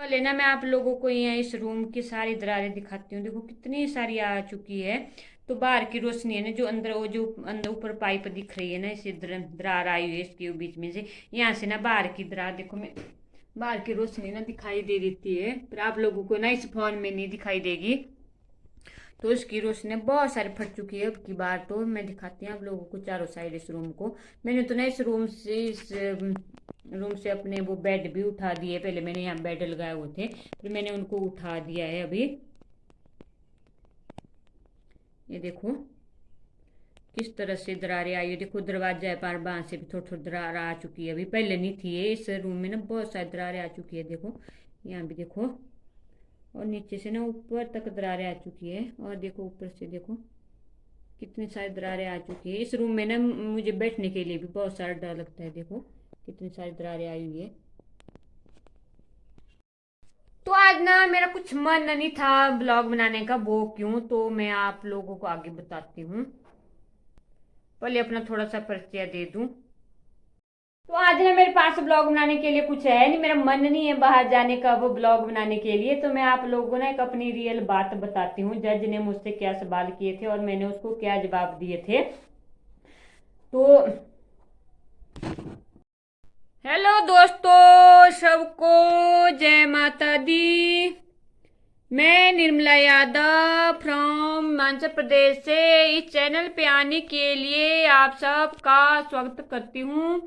पहले ना मैं आप लोगों को यहाँ इस रूम की सारी दरारें दिखाती हूँ। देखो कितनी सारी आ चुकी है। तो बाहर की रोशनी है ना, जो अंदर वो जो अंदर ऊपर पाइप दिख रही है ना, इसे दरार आई हुई है इसके बीच में से। यहाँ से ना बाहर की दरार देखो, मैं बाहर की रोशनी ना दिखाई दे देती है, पर आप लोगों को ना इस फोन में नहीं दिखाई देगी। तो इसकी रोशनी बहुत सारी फट चुकी है। अब की बार तो मैं दिखाती हूँ आप लोगों को चारों साइड इस रूम को। मैंने तो ना इस रूम से अपने वो बेड भी उठा दिए। पहले मैंने यहाँ बेड लगाए हुए थे, फिर मैंने उनको उठा दिया है अभी। ये देखो किस तरह से दरारें आई है। देखो दरवाजा है पार, बाहर से भी थोड़ी थोड़ी दरार आ चुकी है। अभी पहले नहीं थी ये, इस रूम में ना बहुत सारी दरारें आ चुकी है। देखो यहाँ भी देखो, और नीचे से ना ऊपर तक दरारें आ चुकी है। और देखो ऊपर से देखो कितनी सारी दरारें आ चुकी है। इस रूम में ना मुझे बैठने के लिए भी बहुत सारा डर लगता है। देखो कितनी सारी दरारें आई हुई है। तो आज ना मेरा कुछ मन नहीं था ब्लॉग बनाने का, वो क्यों, तो मैं आप लोगों को आगे बताती हूँ। पहले अपना थोड़ा सा परिचय दे दूं। तो आज ना मेरे पास ब्लॉग बनाने के लिए कुछ है नहीं, मेरा मन नहीं है बाहर जाने का वो ब्लॉग बनाने के लिए। तो मैं आप लोगों को ना एक अपनी रियल बात बताती हूँ। जज ने मुझसे क्या सवाल किए थे और मैंने उसको क्या जवाब दिए थे। तो हेलो दोस्तों, सबको जय माता दी। मैं निर्मला यादव फ्रॉम हिमाचल प्रदेश से इस चैनल पे आने के लिए आप सबका स्वागत करती हूँ।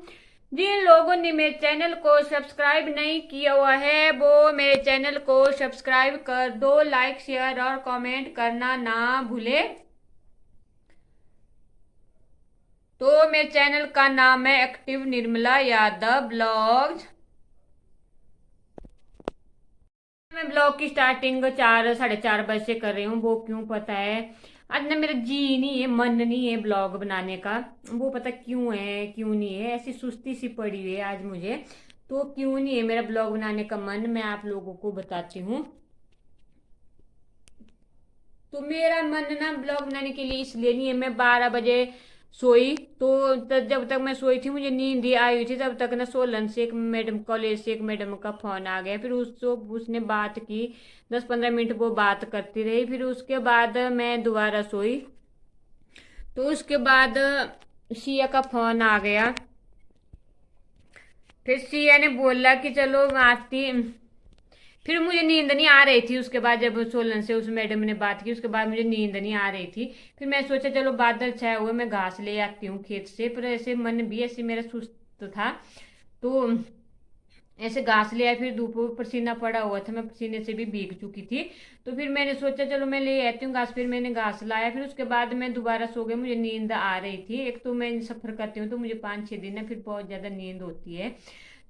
जिन लोगों ने मेरे चैनल को सब्सक्राइब नहीं किया हुआ है वो मेरे चैनल को सब्सक्राइब कर दो, लाइक शेयर और कमेंट करना ना भूले। तो मेरे चैनल का नाम है एक्टिव निर्मला यादव ब्लॉग्स। मैं ब्लॉग की स्टार्टिंग 4 साढ़े 4 बजे से कर रही हूँ। वो क्यों पता है, आज ना मेरा जी नहीं है, मन नहीं है ब्लॉग बनाने का। वो पता क्यों है क्यों नहीं है, ऐसी सुस्ती सी पड़ी हुई है आज मुझे। तो क्यों नहीं है मेरा ब्लॉग बनाने का मन, मैं आप लोगों को बताती हूँ। तो मेरा मन ना ब्लॉग बनाने के लिए इसलिए नहीं है, मैं 12 बजे सोई। तो जब तक मैं सोई थी मुझे नींद ही आई हुई थी। तब तक ना सोलन से एक मैडम, कॉलेज से एक मैडम का फोन आ गया। फिर उसने बात की, 10-15 मिनट वो बात करती रही। फिर उसके बाद मैं दोबारा सोई। तो उसके बाद सिया का फोन आ गया। फिर सिया ने बोला कि चलो आती। फिर मुझे नींद नहीं आ रही थी। उसके बाद जब सोलन से उस मैडम ने बात की, उसके बाद मुझे नींद नहीं आ रही थी। फिर मैं सोचा चलो बादल छाए हुए, मैं घास ले आती हूँ खेत से। पर ऐसे मन भी ऐसे मेरा सुस्त था। तो ऐसे घास ले आया, फिर धूप पसीना पड़ा हुआ था, मैं पसीने से भी भीग चुकी थी। तो फिर मैंने सोचा चलो मैं ले आती हूँ घास। फिर मैंने घास लाया, फिर उसके बाद मैं दोबारा सो गई। मुझे नींद आ रही थी। एक तो मैं सफर करती हूँ तो मुझे 5-6 दिन ना फिर बहुत ज्यादा नींद होती है।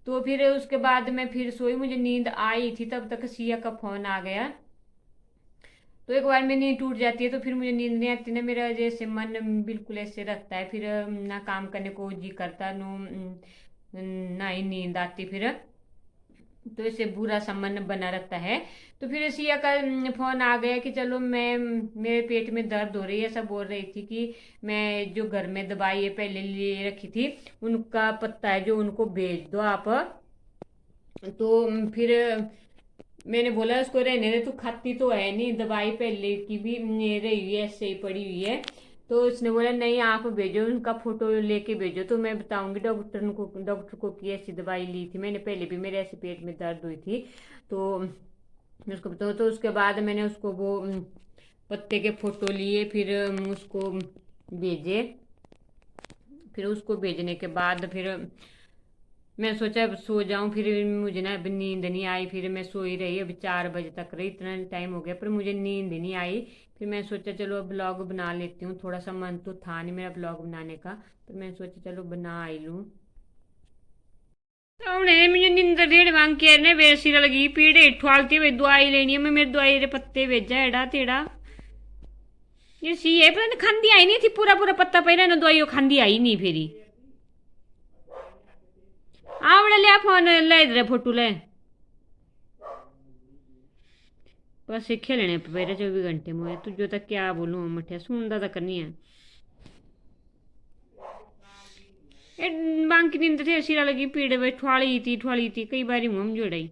तो फिर उसके बाद मैं फिर सोई, मुझे नींद आई थी। तब तक सिया का फोन आ गया। तो एक बार में नींद टूट जाती है तो फिर मुझे नींद नहीं आती ना, मेरा जैसे मन बिल्कुल ऐसे रहता है। फिर ना काम करने को जी करता, नो ना ही नींद आती फिर। तो इससे बुरा सा मन बना रहता है। तो फिर सिया का फोन आ गया कि चलो मैं, मेरे पेट में दर्द हो रही है। ऐसा बोल रही थी कि मैं जो घर में दवाई है पहले ले रखी थी उनका पत्ता है जो, उनको भेज दो आप। तो फिर मैंने बोला उसको रहने दे, तू खाती तो है नहीं दवाई, पहले की भी रही हुई है ऐसे ही पड़ी हुई है। तो उसने बोला नहीं आप भेजो, उनका फोटो लेके भेजो तो मैं बताऊंगी डॉक्टर को कि ऐसी दवाई ली थी मैंने पहले भी, मेरे ऐसे पेट में दर्द हुई थी। तो उसको बताओ। तो उसके बाद मैंने उसको वो पत्ते के फोटो लिए, फिर उसको भेजे। फिर उसको भेजने के बाद फिर मैं सोचा अब सो जाऊं। फिर मुझे ना अभी नींद नहीं आई। फिर मैं सोई रही, अभी 4 बजे तक रही, इतना टाइम हो गया पर मुझे नींद नहीं आई। फिर मैं सोचा चलो अब ब्लॉग बना लेती हूँ। थोड़ा सा मन तो था नहीं मेरा ब्लॉग बनाने का, पर मैं सोचा चलो बना आई लूँ। उन्हें मुझे नींद डेढ़ मांग के ने बेसिर लगी पीड़ ठुआलती हुई दवाई लेनी है। मैं मेरी दवाई रे पत्ते भेजा एड़ा तेड़ा। ये सी है पता नहीं खांदी आई नहीं थी, पूरा पूरा पत्ता पहले ना दवाई खांदी आई नहीं फेरी। आवड़े ले फोन ले इधर फोटो ले, बस खेलने पे पेरे 24 घंटे मुझे तुझो तक क्या बोलूँ मठिया सुनता तक नहीं है। ए बांकी नींद थे सिरा लगी पीड़ वे ठुआली थी कई बारी मुँह जोड़ाई।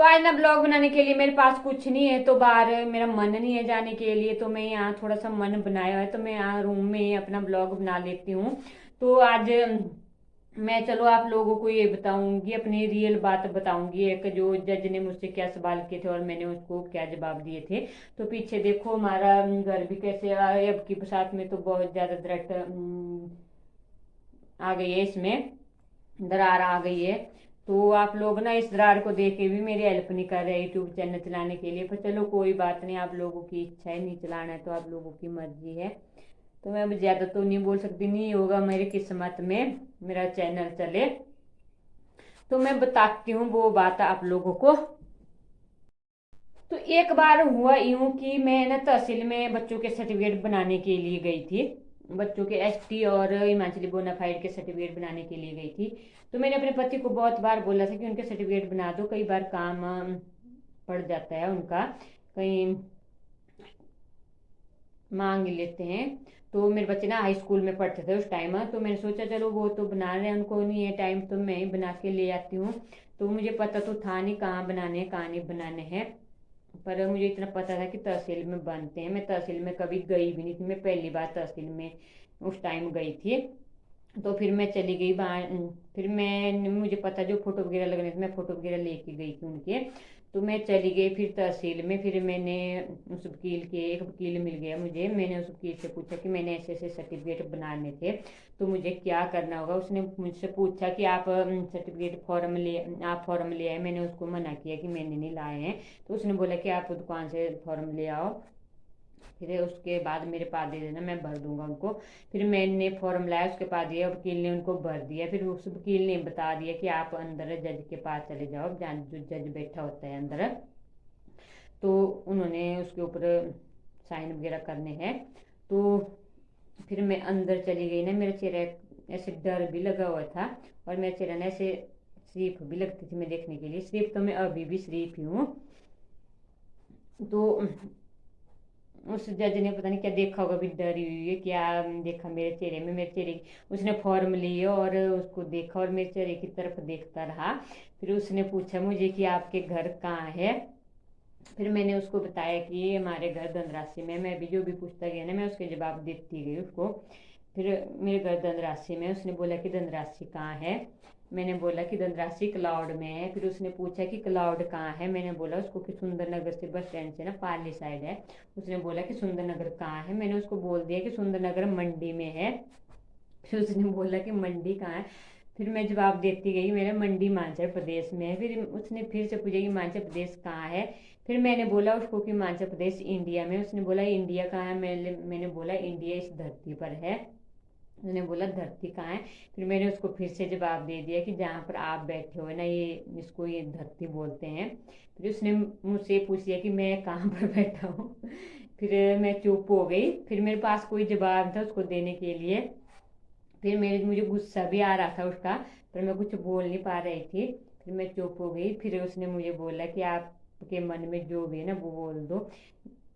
तो आज ना ब्लॉग बनाने के लिए मेरे पास कुछ नहीं है, तो बाहर मेरा मन नहीं है जाने के लिए, तो मैं यहाँ थोड़ा सा मन बनाया है, तो मैं यहाँ रूम में ही अपना ब्लॉग बना लेती हूँ। तो आज मैं चलो आप लोगों को ये बताऊंगी, अपनी रियल बात बताऊंगी, एक जो जज ने मुझसे क्या सवाल किए थे और मैंने उसको क्या जवाब दिए थे। तो पीछे देखो हमारा घर भी कैसे अब की बरसात में तो बहुत ज्यादा दरख्त आ गई है, इसमें दरार आ गई है। तो आप लोग ना इस दरार को देख के भी मेरी हेल्प नहीं कर रहे यूट्यूब चैनल चलाने के लिए, पर चलो कोई बात नहीं, आप लोगों की इच्छा है, नहीं चलाना है तो आप लोगों की मर्जी है। तो मैं अब ज़्यादा तो नहीं बोल सकती, नहीं होगा मेरी किस्मत में मेरा चैनल चले। तो मैं बताती हूँ वो बात आप लोगों को। तो एक बार हुआ यूं कि मैं ना तहसील में बच्चों के सर्टिफिकेट बनाने के लिए गई थी, बच्चों के एसटी और हिमाचली बोनाफाइड के सर्टिफिकेट बनाने के लिए गई थी। तो मैंने अपने पति को बहुत बार बोला था कि उनके सर्टिफिकेट बना दो, कई बार काम पड़ जाता है उनका, कहीं मांग लेते हैं। तो मेरे बच्चे ना हाई स्कूल में पढ़ते थे उस टाइम, तो मैंने सोचा चलो वो तो बना रहे हैं, उनको नहीं है टाइम तो मैं ही बना के ले आती हूँ। तो मुझे पता तो था नहीं कहाँ बनाने हैं कहाँ नहीं बनाने हैं, पर मुझे इतना पता था कि तहसील में बनते हैं। मैं तहसील में कभी गई भी नहीं थी, मैं पहली बार तहसील में उस टाइम गई थी। तो फिर मैं चली गई बाहर, फिर मैं मुझे पता जो फोटो वगैरह लगने थे, मैं फोटो वगैरह लेके गई थी उनके। तो मैं चली गई फिर तहसील में, फिर मैंने उस वकील के, एक वकील मिल गया मुझे, मैंने उस वकील से पूछा कि मैंने ऐसे ऐसे सर्टिफिकेट बनाने थे तो मुझे क्या करना होगा। उसने मुझसे पूछा कि आप सर्टिफिकेट फॉर्म ले, आप फॉर्म ले आए। मैंने उसको मना किया कि मैंने नहीं लाए हैं। तो उसने बोला कि आप दुकान से फॉर्म ले आओ, फिर उसके बाद मेरे पास दे देना, मैं भर दूंगा उनको। फिर मैंने फॉर्म लाया, उसके पास दिया, वकील ने उनको भर दिया। फिर उस वकील ने बता दिया कि आप अंदर जज के पास चले जाओ, जहाँ जो जज बैठा होता है अंदर। तो उन्होंने उसके ऊपर साइन वगैरह करने हैं। तो फिर मैं अंदर चली गई ना, मेरा चेहरा ऐसे डर भी लगा हुआ था और मेरा चेहरा ना ऐसे शरीफ भी लगती थी मैं देखने के लिए, शरीफ तो मैं अभी भी शरीफ ही हूँ। तो उस जज ने पता नहीं क्या देखा होगा, भी डरी हुई है क्या देखा मेरे चेहरे में, मेरे चेहरे उसने फॉर्म लिए और उसको देखा और मेरे चेहरे की तरफ देखता रहा। फिर उसने पूछा मुझे कि आपके घर कहाँ है। फिर मैंने उसको बताया कि हमारे घर धनराशि में, मैं भी जो भी पूछता गया ना मैं उसके जवाब देती गई उसको। फिर मेरे घर धनराशि में, उसने बोला कि धनराशि कहाँ है। मैंने बोला कि धनराशि क्लाउड में है। फिर उसने पूछा कि क्लाउड कहाँ है। मैंने बोला उसको कि सुंदरनगर से बस स्टैंड से ना पार्ली साइड है। उसने बोला कि सुंदरनगर कहाँ है। मैंने उसको बोल दिया कि सुंदरनगर मंडी में है। फिर उसने बोला कि मंडी कहाँ है। फिर मैं जवाब देती गई मेरा मंडी हिमाचल प्रदेश में है। फिर उसने फिर से पूछा कि हिमाचल प्रदेश कहाँ है। फिर मैंने बोला उसको कि हिमाचल प्रदेश इंडिया में। उसने बोला इंडिया कहाँ है। मैंने बोला इंडिया इस धरती पर है। उसने बोला धरती कहाँ है। फिर मैंने उसको फिर से जवाब दे दिया कि जहाँ पर आप बैठे हो ना, ये इसको ये धरती बोलते हैं। फिर उसने मुझसे पूछ लिया कि मैं कहाँ पर बैठा हूँ। फिर मैं चुप हो गई, फिर मेरे पास कोई जवाब था उसको देने के लिए। फिर मुझे गुस्सा भी आ रहा था उसका, पर मैं कुछ बोल नहीं पा रही थी। फिर मैं चुप हो गई। फिर उसने मुझे बोला कि आपके मन में जो भी है ना वो बोल दो।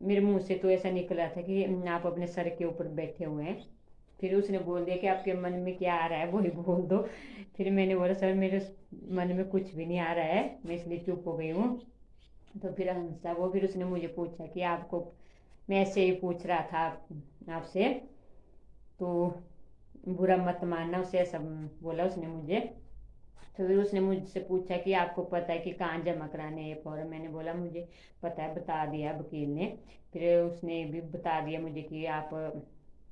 मेरे मुंह से तो ऐसा निकल रहा था कि आप अपने सर के ऊपर बैठे हुए हैं। फिर उसने बोल दिया कि आपके मन में क्या आ रहा है वही बोल दो। फिर मैंने बोला सर मेरे मन में कुछ भी नहीं आ रहा है, मैं इसलिए चुप हो गई हूँ। तो फिर हंसा वो। फिर उसने मुझे पूछा कि आपको, मैं ऐसे ही पूछ रहा था आपसे, तो बुरा मत मानना, उसे ऐसा बोला उसने मुझे। तो फिर उसने मुझसे पूछा कि आपको पता है कि कहाँ जमा कराने हैं फॉर्म। मैंने बोला मुझे पता है, बता दिया वकील ने। फिर उसने भी बता दिया मुझे कि आप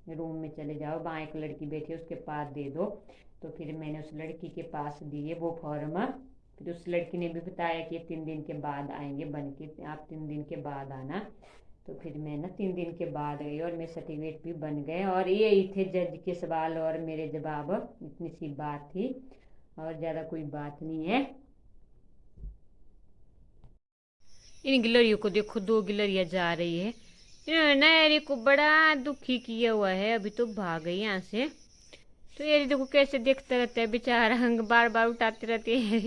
रूम में चले जाओ, वहाँ एक लड़की बैठी है उसके पास दे दो। तो फिर मैंने उस लड़की के पास दिए वो फॉर्म। फिर उस लड़की ने भी बताया कि 3 दिन के बाद आएंगे बन के, आप 3 दिन के बाद आना। तो फिर मैं ना 3 दिन के बाद गई और मेरे सर्टिफिकेट भी बन गए। और यही थे जज के सवाल और मेरे जवाब, इतनी सी बात थी और ज़्यादा कोई बात नहीं है। इन गिलहरियों को देखो, 2 गिलहरियाँ जा रही है। इन्होंने ना एरी को बड़ा दुखी किया हुआ है, अभी तो भाग गई यहाँ से। तो एरी देखो कैसे देखता रहता है बेचारा, बार बार उठाते रहते हैं।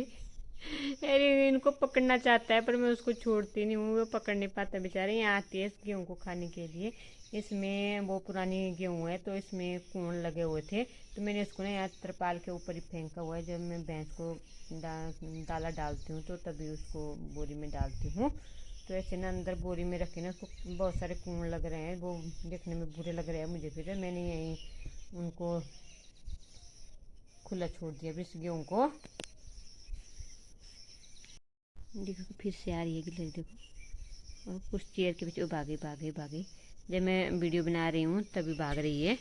एरी इनको पकड़ना चाहता है पर मैं उसको छोड़ती नहीं हूँ, वो पकड़ नहीं पाता बेचारा। यहाँ आती है इस गेहूँ को खाने के लिए। इसमें वो पुरानी गेहूँ है तो इसमें कून लगे हुए थे, तो मैंने इसको ना यहाँ तिरपाल के ऊपर ही फेंका हुआ है। जब मैं भैंस को दाला डालती हूँ तो तभी उसको बोरी में डालती हूँ। तो ऐसे ना अंदर बोरी में रखे ना उसको बहुत सारे कूड़ लग रहे हैं, वो देखने में बुरे लग रहे हैं मुझे। फिर मैंने यहीं उनको खुला छोड़ दिया फिर गेहूँ को। देखो फिर से आ रही है गिलहरी, देखो। और कुछ चेयर के पीछे भागे भागे भागे, जब मैं वीडियो बना रही हूँ तभी भाग रही है।